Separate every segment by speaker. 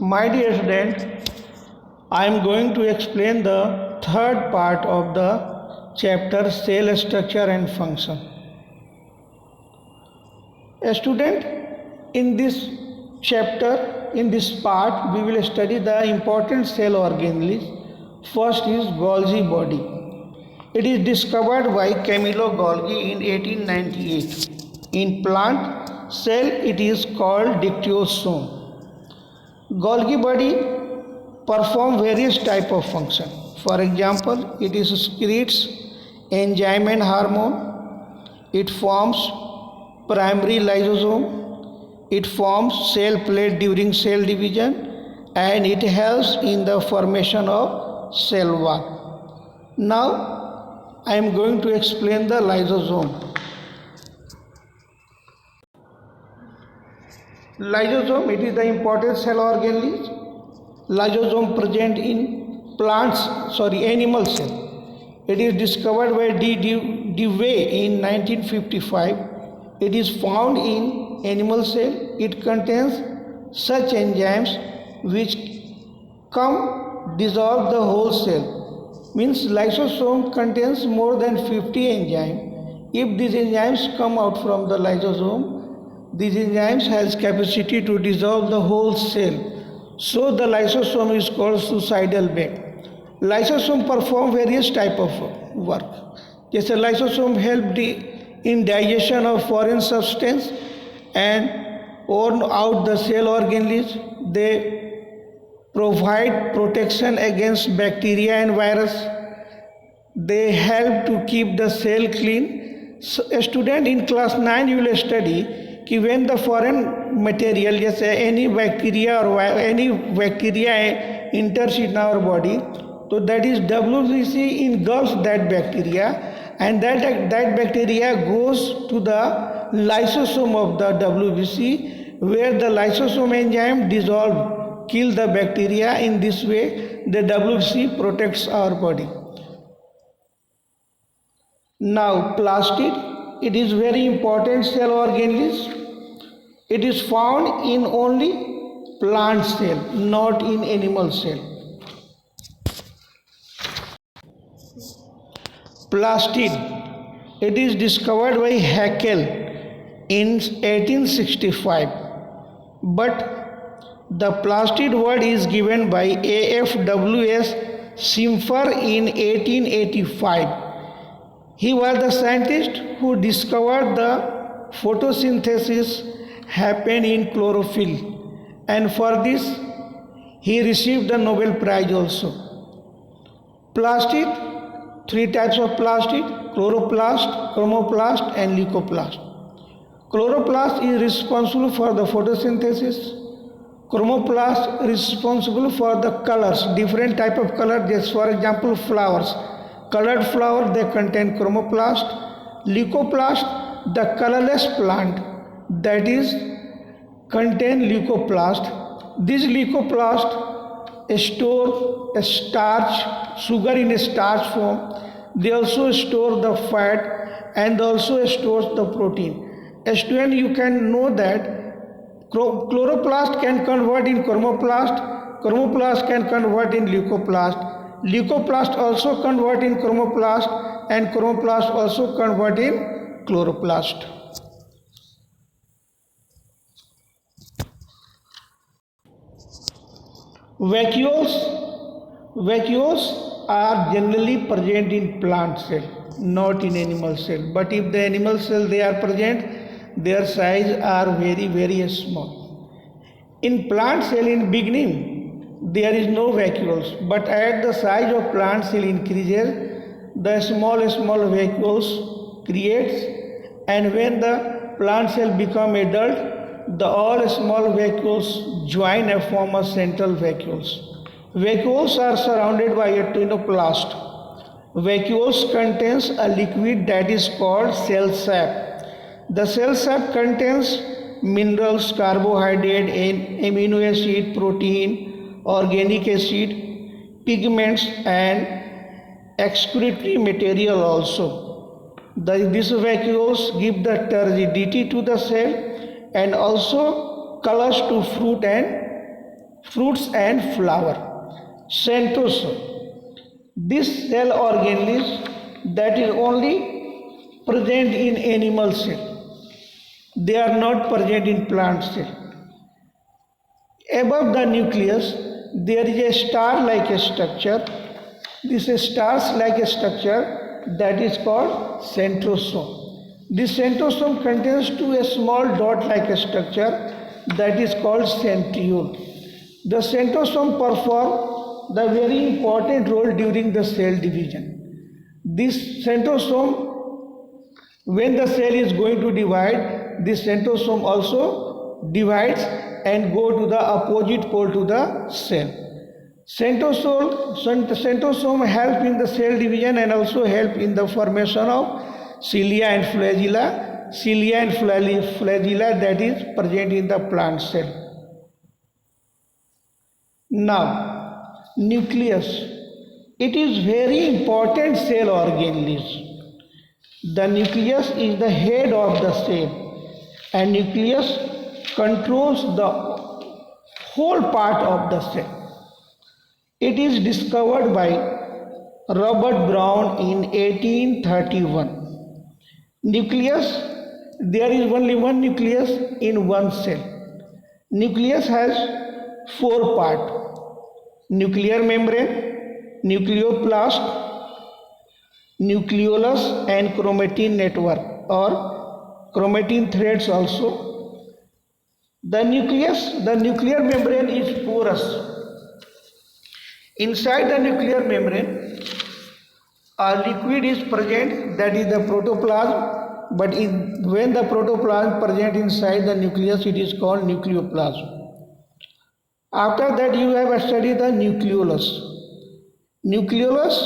Speaker 1: My dear student, I am going to explain the third part of the chapter cell structure and function. A student, in this chapter, in this part, we will study the important cell organelles. First is Golgi body. It is discovered by Camillo Golgi in 1898. In plant cell, it is called dictyosome. Golgi body perform various type of function. For example, it is secretes enzyme and hormone. It forms primary lysosome. It forms cell plate during cell division, and it helps in the formation of cell wall. Now, I am going to explain the lysosome. Lysosome, it is the important cell organelle. Lysosome present in animal cell. It is discovered by Dewey in 1955. It is found in animal cell. It contains such enzymes which dissolve the whole cell. Means lysosome contains more than 50 enzymes. If these enzymes come out from the lysosome, these enzymes has capacity to dissolve the whole cell. So the lysosome is called suicidal bed. Lysosome perform various type of work. जैसे lysosome help in digestion of foreign substance and own out the cell organelles. They provide protection against bacteria and virus. They help to keep the cell clean. So a student in class 9 you will study कि when the foreign material जैसे any bacteria or any bacteria enters in our body, so that is WBC engulfs that bacteria, and that bacteria goes to the lysosome of the WBC, where the lysosome enzyme dissolve, kill the bacteria. In this way, the WBC protects our body. Now, plastid, it is very important cell organelle. It is found in only plant cell, not in animal cell. Plastid, it is discovered by Haeckel in 1865, but the plastid word is given by AFWS Simpher in 1885. He was the scientist who discovered the photosynthesis happened in chlorophyll, and for this he received the Nobel Prize also. Plastid, three types of plastid: chloroplast, chromoplast and leucoplast. Chloroplast is responsible for the photosynthesis. Chromoplast is responsible for the colors, different type of color. Just for example, flowers. Colored flower, they contain chromoplast. Leucoplast, the colorless plant, that is contain leucoplast. This leucoplast store a starch, sugar in a starch form. They also store the fat and also stores the protein. A student, you can know that chloroplast can convert in chromoplast, chromoplast can convert in leucoplast, leucoplast also convert in chromoplast, and chromoplast also convert in chloroplast. Vacuoles are generally present in plant cell, not in animal cell. But if the animal cell they are present, their size are very, very small. In plant cell in beginning, there is no vacuoles, but as the size of plant cell increases, the small vacuoles creates, and when the plant cell become adult, the all small vacuoles join and form a central vacuoles. Vacuoles are surrounded by a ctenoplast. Vacuoles contains a liquid that is called cell sap. The cell sap contains minerals, carbohydrate, amino acid, protein, organic acid, pigments and excretory material also. These vacuoles give the turgidity to the cell and also colors to fruit and fruits and flower. Centrosome. This cell organelle that is only present in animal cell. They are not present in plant cell. Above the nucleus, there is a star-like structure. This star-like structure that is called centrosome. This centrosome contains a small dot-like structure that is called centriole. The centrosome performs the very important role during the cell division. This centrosome, when the cell is going to divide, this centrosome also divides and go to the opposite pole to the cell. Centrosome help in the cell division and also help in the formation of cilia and flagella. Cilia and flagella that is present in the plant cell. Now, nucleus. It is very important cell organelle. The nucleus is the head of the cell, and nucleus controls the whole part of the cell. It is discovered by Robert Brown in 1831. Nucleus, there is only one nucleus in one cell. Nucleus has four parts: nuclear membrane, nucleoplast, nucleolus and chromatin network or chromatin threads also. The nuclear membrane is porous. Inside the nuclear membrane, a liquid is present, that is the protoplasm, but when the protoplasm present inside the nucleus, it is called nucleoplasm. After that, you have studied the nucleolus. Nucleolus,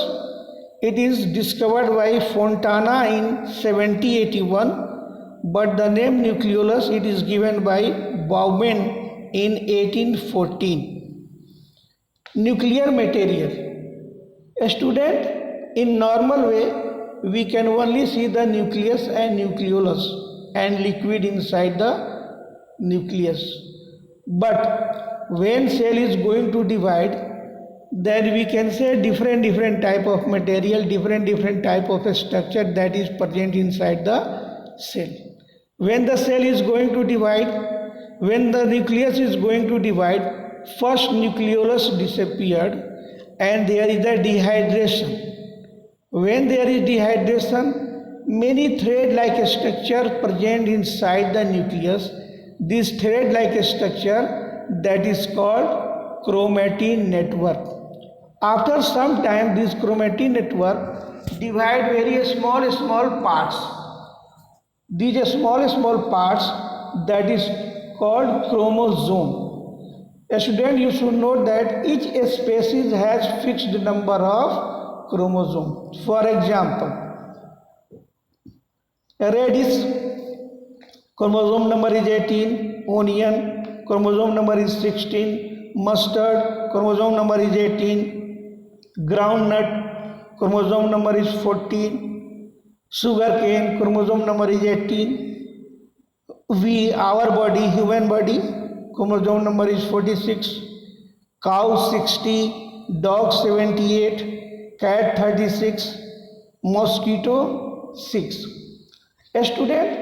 Speaker 1: it is discovered by Fontana in 1781, but the name nucleolus it is given by Baumann in 1814. Nuclear material. A student, in normal way, we can only see the nucleus and nucleolus and liquid inside the nucleus. But when cell is going to divide, then we can say different type of material, different type of structure that is present inside the cell. When the cell is going to divide, when the nucleus is going to divide, first nucleolus disappeared and there is a dehydration. When there is dehydration, many thread-like structure present inside the nucleus. This thread-like structure that is called chromatin network. After some time, this chromatin network divide very small parts. These small parts that is called chromosome. A student, you should know that each species has fixed number of chromosomes. For example, radish, chromosome number is 18, onion, chromosome number is 16, mustard, chromosome number is 18, groundnut, chromosome number is 14, sugarcane, chromosome number is 18, our body, human body, chromosome number is 46, cow 60, dog 78, cat 36, mosquito 6. A student,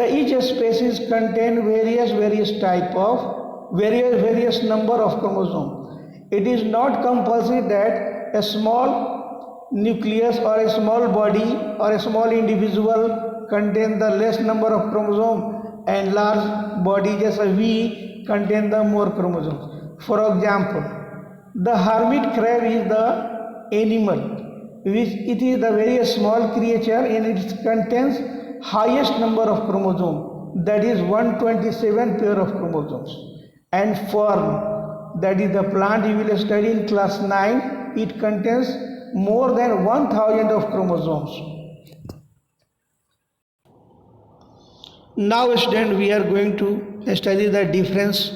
Speaker 1: each species contain various type of various number of chromosomes. It is not compulsory that a small nucleus or a small body or a small individual contain the less number of chromosomes and large body just we contain the more chromosomes. For example, the hermit crab is the animal which it is the very small creature and it contains highest number of chromosomes, that is 127 pair of chromosomes. And fern, that is the plant you will study in class 9, it contains more than 1000 of chromosomes. Now student, we are going to study the difference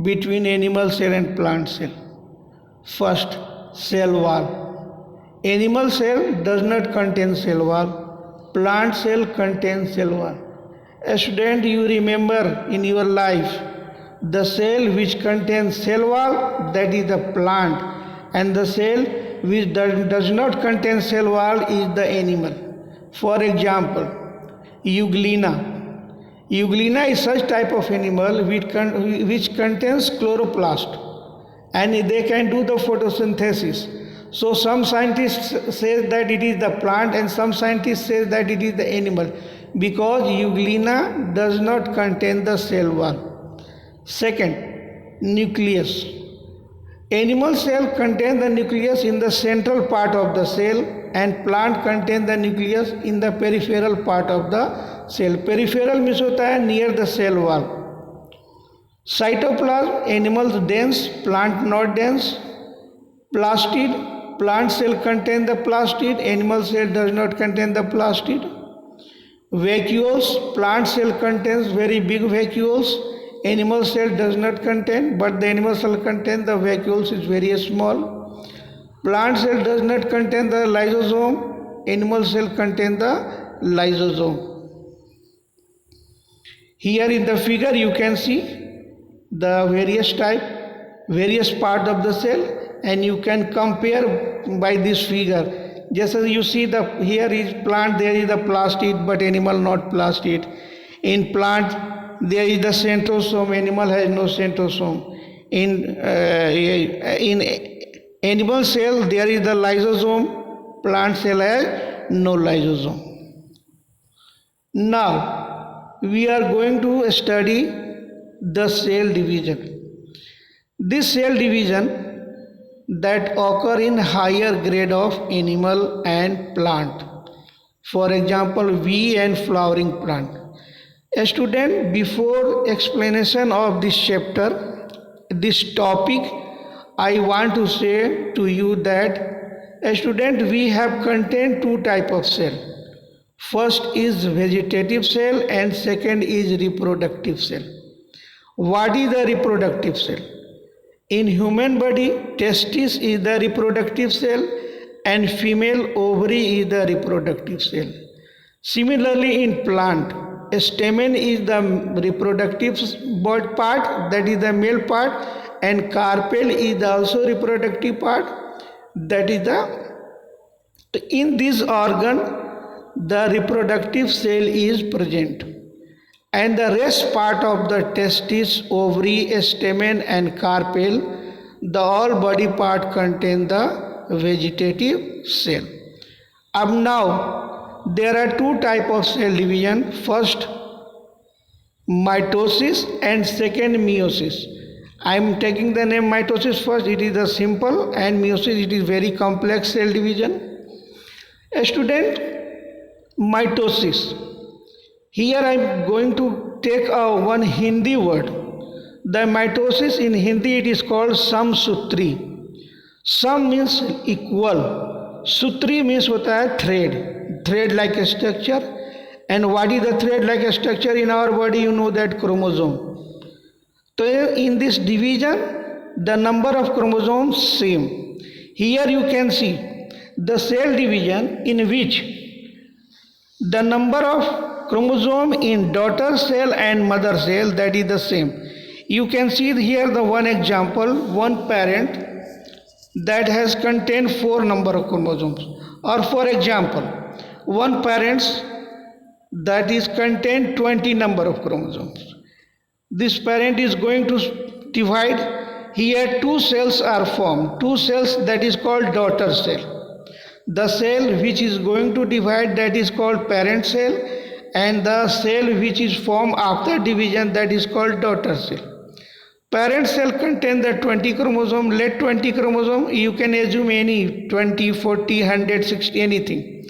Speaker 1: between animal cell and plant cell. First, cell wall. Animal cell does not contain cell wall. Plant cell contains cell wall. A student, you remember in your life The cell which contains cell wall, that is the plant, and the cell which does not contain cell wall is the animal. For example, Euglena. Euglena is such type of animal which contains chloroplast, and they can do the photosynthesis. So some scientists say that it is the plant and some scientists say that it is the animal, because Euglena does not contain the cell wall. Second, nucleus. Animal cell contain the nucleus in the central part of the cell, and plant contain the nucleus in the peripheral part of the cell. Peripheral means होता है near the cell wall. Cytoplasm, animals dense, plant not dense. Plastid, plant cell contain the plastid, animal cell does not contain the plastid. Vacuoles, plant cell contains very big vacuoles, animal cell does not contain, but the animal cell contain the vacuoles is very small. Plant cell does not contain the lysosome, animal cell contain the lysosome. Here in the figure you can see the various part of the cell, and you can compare by this figure. Just as you see here is plant, there is the plastid, but animal not plastid. In plant there is the centrosome, animal has no centrosome. In animal cell there is the lysosome, plant cell has no lysosome. Now we are going to study the cell division. This cell division that occur in higher grade of animal and plant. For example, bee and flowering plant. A student, before explanation of this chapter, this topic, I want to say to you that a student, we have contained two type of cell. First is vegetative cell and second is reproductive cell. What is the reproductive cell? In human body, testis is the reproductive cell and female ovary is the reproductive cell. Similarly, in plant, a stamen is the reproductive part, that is the male part, and carpel is also reproductive part, that is in this organ the reproductive cell is present, and the rest part of the testis, ovary, stamen and carpel, the all body part contain the vegetative cell. Now there are two type of cell division. First, mitosis, and second, meiosis. I am taking the name mitosis first. It is the simple, and meiosis, it is very complex cell division. A student, mitosis. Here I am going to take one Hindi word. The mitosis in Hindi it is called samsutri. Sam means equal. Sutri means होता है thread like a structure. And what is the thread like a structure in our body? You know that chromosome. So in this division, the number of chromosomes same. Here you can see the cell division in which the number of chromosome in daughter cell and mother cell, that is the same. You can see here the one example, one parent that has contained 4 number of chromosomes. Or for example, one parents that is contained 20 number of chromosomes. This parent is going to divide. Here 2 cells are formed. 2 cells, that is called daughter cell. The cell which is going to divide, that is called parent cell, and the cell which is formed after division, that is called daughter cell. Parent cell contain the 20 chromosome. Let 20 chromosome, you can assume any 20, 40, 100, 60, anything.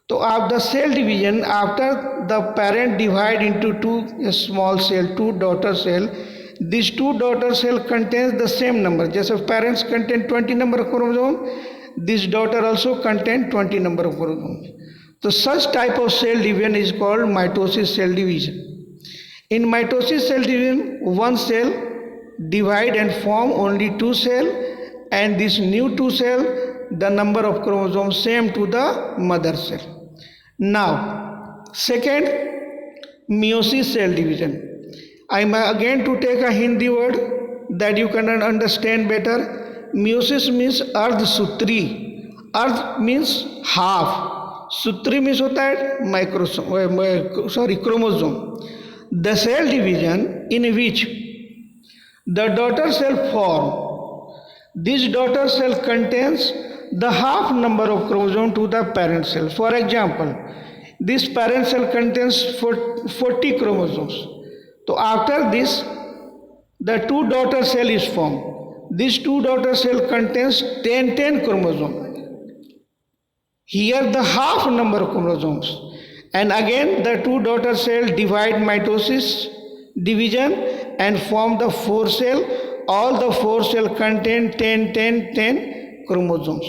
Speaker 1: So after the cell division, after the parent divide into 2 small cell, 2 daughter cell, these 2 daughter cell contains the same number. Just as parents contain 20 number of chromosome, this daughter also contain 20 number of chromosomes. So such type of cell division is called mitosis cell division. In mitosis cell division, one cell divide and form only 2 cell, and this new 2 cell, the number of chromosomes same to the mother cell. Now, second, meiosis cell division. I am again to take a Hindi word that you can understand better. Meiosis means अर्ध सूत्री. अर्ध means half. सूत्री means होता है chromosome. The cell division in which the daughter cell form. This daughter cell contains the half number of chromosomes to the parent cell. For example, this parent cell contains 40 chromosomes. So after this, the two daughter cell is formed. This two daughter cell contains 10 chromosomes. Here the half number of chromosomes. And again the two daughter cell divide mitosis division and form the four cell. All the four cell contain 10 chromosomes.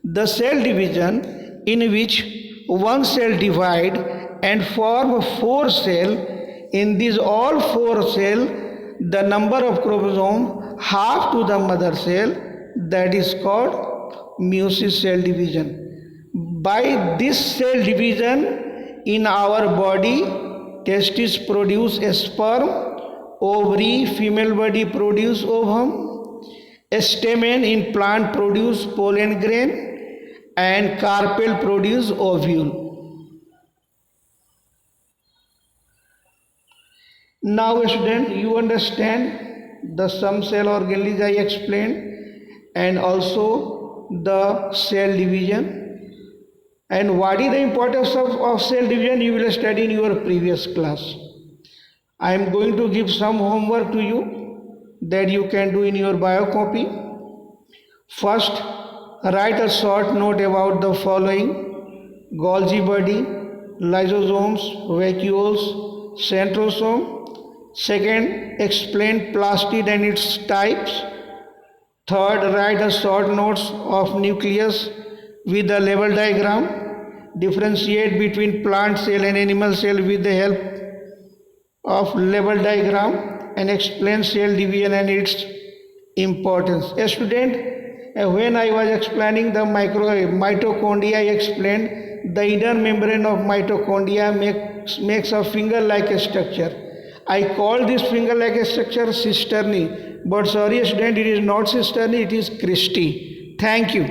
Speaker 1: The cell division in which one cell divide and form four cell. In these all four cell, the number of chromosome half to the mother cell, that is called meiosis cell division. By this cell division in our body, testis produce a sperm, ovary, female body produce ovum, stamen in plant produce pollen grain, and carpel produce ovule. Now student, you understand the some cell organelles I explained and also the cell division. And what is the importance of cell division, you will study in your previous class. I am going to give some homework to you that you can do in your bio copy. First, write a short note about the following: Golgi body, lysosomes, vacuoles, centrosome. Second, explain plastid and its types. Third, write a short notes of nucleus with a level diagram. Differentiate between plant cell and animal cell with the help of level diagram and explain cell division and its importance. A student, when I was explaining the mitochondria, I explained the inner membrane of mitochondria makes a finger-like structure. I call this finger-like structure cisternae, but sorry student, it is not cisternae, it is cristae. Thank you.